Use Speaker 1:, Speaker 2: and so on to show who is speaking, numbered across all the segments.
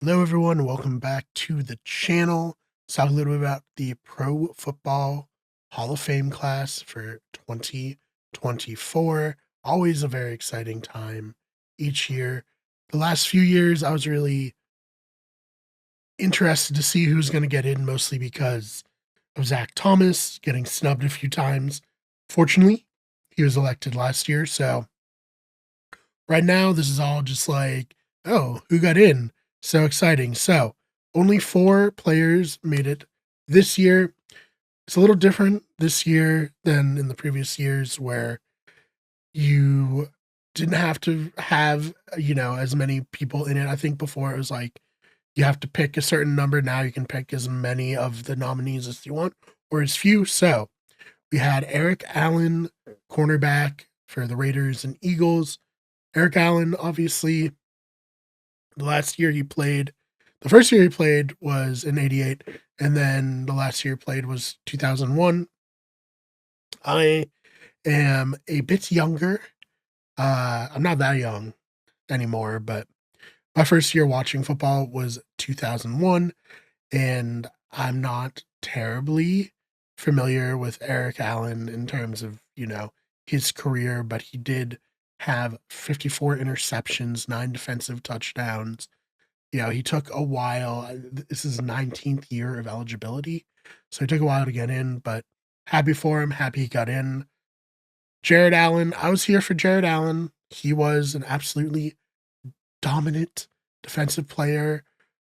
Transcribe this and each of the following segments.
Speaker 1: Hello, everyone. Welcome back to the channel. Let's talk a little bit about the Pro Football Hall of Fame class for 2024. Always a very exciting time each year. The last few years, I was really interested to see who's going to get in, mostly because of Zach Thomas getting snubbed a few times. Fortunately, he was elected last year. So right now, this is all just like, oh, who got in? So exciting. So only 4 players made it this year. It's a little different this year than in the previous years where you didn't have to have, as many people in it. I think before it was like you have to pick a certain number. Now you can pick as many of the nominees as you want or as few. So we had Eric Allen, cornerback for the Raiders and Eagles. Eric Allen, obviously, the first year he played was in 88, and then the last year he played was 2001. I am a bit younger. I'm not that young anymore, but my first year watching football was 2001, and I'm not terribly familiar with Eric Allen in terms of, his career, but he did have 54 interceptions, 9 defensive touchdowns. He took a while. This is his 19th year of eligibility, so it took a while to get in, but happy for him, happy he got in. Jared Allen, I was here for Jared Allen. He was an absolutely dominant defensive player,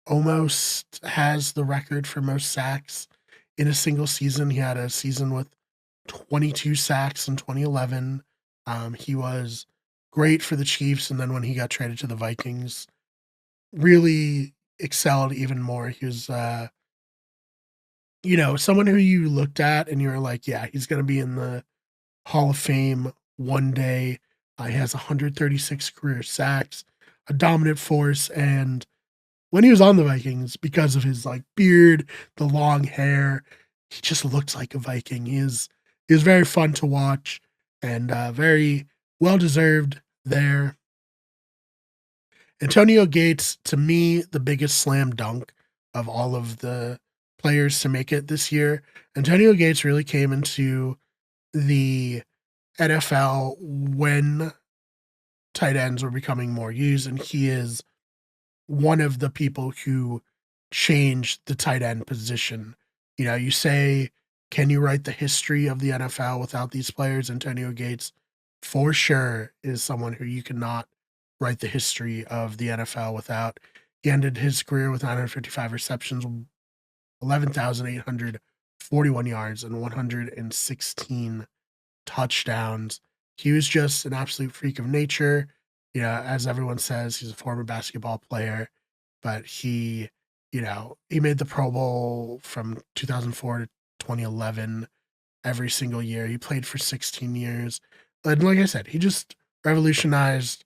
Speaker 1: almost has the record for most sacks in a single season. He had a season with 22 sacks in 2011. He was great for the Chiefs, and then when he got traded to the Vikings, really excelled even more. He was, someone who you looked at and you were like, yeah, he's going to be in the Hall of Fame one day. He has 136 career sacks, a dominant force. And when he was on the Vikings, because of his like beard, the long hair, he just looked like a Viking. He is very fun to watch and very well deserved there. Antonio Gates, to me, the biggest slam dunk of all of the players to make it this year. Antonio Gates really came into the NFL when tight ends were becoming more used, and he is one of the people who changed the tight end position. You say, can you write the history of the NFL without these players? Antonio Gates, for sure, is someone who you cannot write the history of the NFL without. He ended his career with 955 receptions, 11,841 yards, and 116 touchdowns. He was just an absolute freak of nature. As everyone says, he's a former basketball player, but he made the Pro Bowl from 2004 to 2011 every single year. He played for 16 years. And like I said, he just revolutionized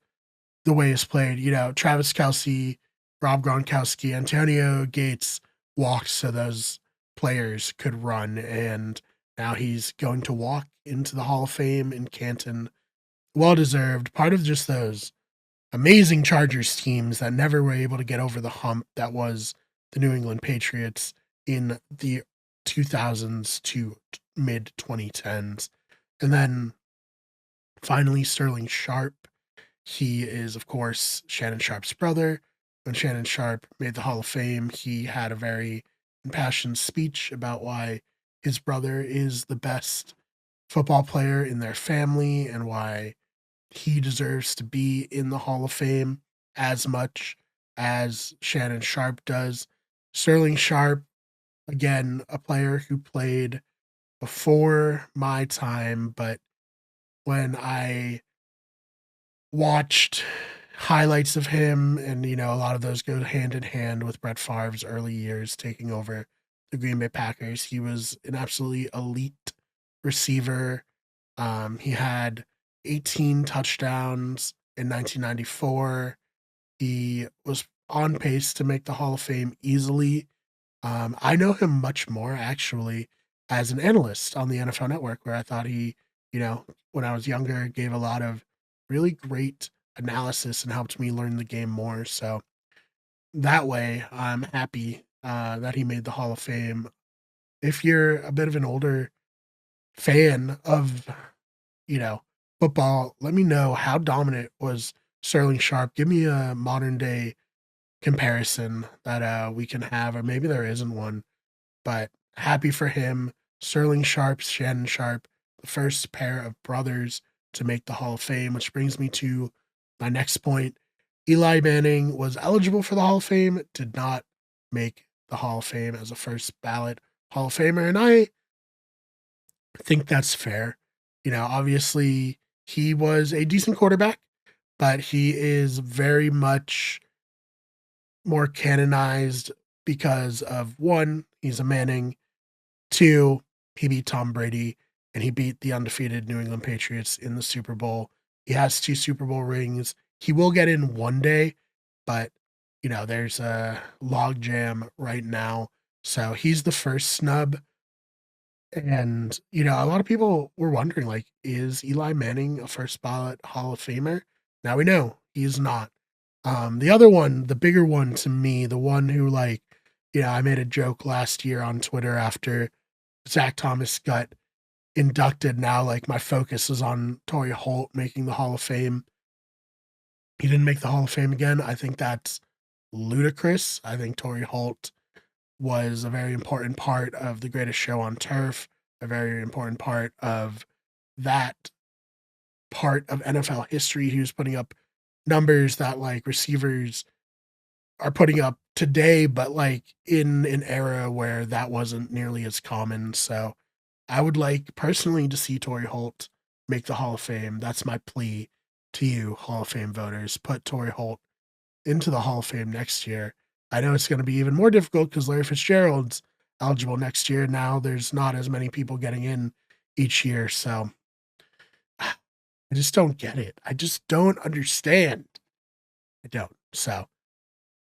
Speaker 1: the way it's played. Travis Kelce, Rob Gronkowski, Antonio Gates walked so those players could run, and now he's going to walk into the Hall of Fame in Canton. Well deserved. Part of just those amazing Chargers teams that never were able to get over the hump that was the New England Patriots in the 2000s to mid 2010s. And then finally, Sterling Sharp. He is, of course, Shannon Sharp's brother. When Shannon Sharp made the Hall of Fame, he had a very impassioned speech about why his brother is the best football player in their family and why he deserves to be in the Hall of Fame as much as Shannon Sharp does. Sterling Sharp, again, a player who played before my time, but when I watched highlights of him, and a lot of those go hand in hand with Brett Favre's early years taking over the Green Bay Packers. He was an absolutely elite receiver. He had 18 touchdowns in 1994. He was on pace to make the Hall of Fame easily. I know him much more actually as an analyst on the NFL Network, where I thought he, when I was younger, gave a lot of really great analysis and helped me learn the game more. So that way, I'm happy, that he made the Hall of Fame. If you're a bit of an older fan of, you know, football, let me know how dominant was Sterling Sharp. Give me a modern day comparison that, we can have, or maybe there isn't one, but happy for him. Sterling Sharp, Shannon Sharp, the first pair of brothers to make the Hall of Fame, which brings me to my next point. Eli Manning was eligible for the Hall of Fame, did not make the Hall of Fame as a first ballot Hall of Famer, and I think that's fair. Obviously, he was a decent quarterback, but he is very much more canonized because of one, he's a Manning, two, he beat Tom Brady, and he beat the undefeated New England Patriots in the Super Bowl. He has 2 Super Bowl rings. He will get in one day, but, there's a logjam right now. So he's the first snub. And, a lot of people were wondering, like, is Eli Manning a first ballot Hall of Famer? Now we know he is not. The other one, the bigger one to me, the one who, like, I made a joke last year on Twitter after Zach Thomas got inducted. Now, like, my focus is on Torrey Holt making the Hall of Fame. He didn't make the Hall of Fame again. I think that's ludicrous. I think Torrey Holt was a very important part of the greatest show on turf, a very important part of that part of NFL history. He was putting up numbers that, like, receivers are putting up today, but, like, in an era where that wasn't nearly as common. So I would like personally to see Torrey Holt make the Hall of Fame. That's my plea to you, Hall of Fame voters. Put Torrey Holt into the Hall of Fame next year. I know it's going to be even more difficult because Larry Fitzgerald's eligible next year. Now there's not as many people getting in each year. So I just don't get it. I just don't understand. I don't. So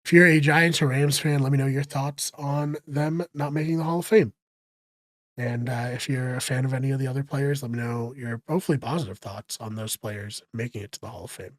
Speaker 1: if you're a Giants or Rams fan, let me know your thoughts on them not making the Hall of Fame. And if you're a fan of any of the other players, let me know your hopefully positive thoughts on those players making it to the Hall of Fame.